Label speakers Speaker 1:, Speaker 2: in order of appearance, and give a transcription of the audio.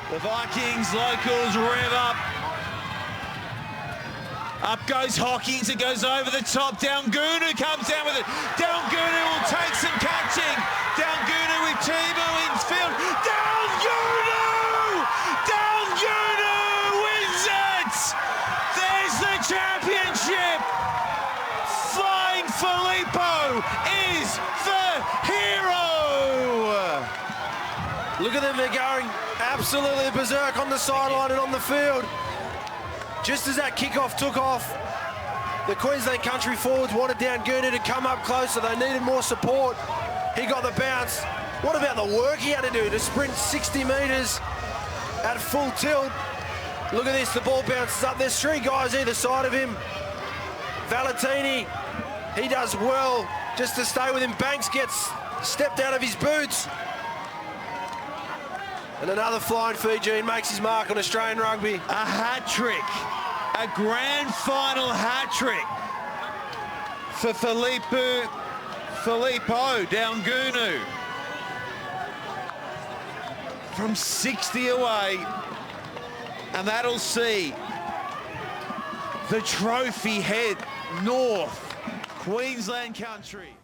Speaker 1: The Vikings locals rev up. Up goes Hawkins, it goes over the top. Daugunu comes down with it. Daugunu will take some catching. Daugunu with Timu in field. Daugunu! Daugunu wins it! There's the championship! Flying Filipo is the hero!
Speaker 2: Look at them, they're going absolutely berserk on the sideline and on the field. Just as that kickoff took off, the Queensland Country forwards wanted Daugunu to come up closer. They needed more support. He got the bounce. What about the work he had to do to sprint 60 metres at full tilt? Look at this, the ball bounces up. There's three guys either side of him. Valentini, he does well just to stay with him. Banks gets stepped out of his boots. And another flying Fijian makes his mark on Australian rugby.
Speaker 1: A hat-trick, a grand final hat-trick for Filipo Daugunu. From 60 away, and that'll see the trophy head north, Queensland Country.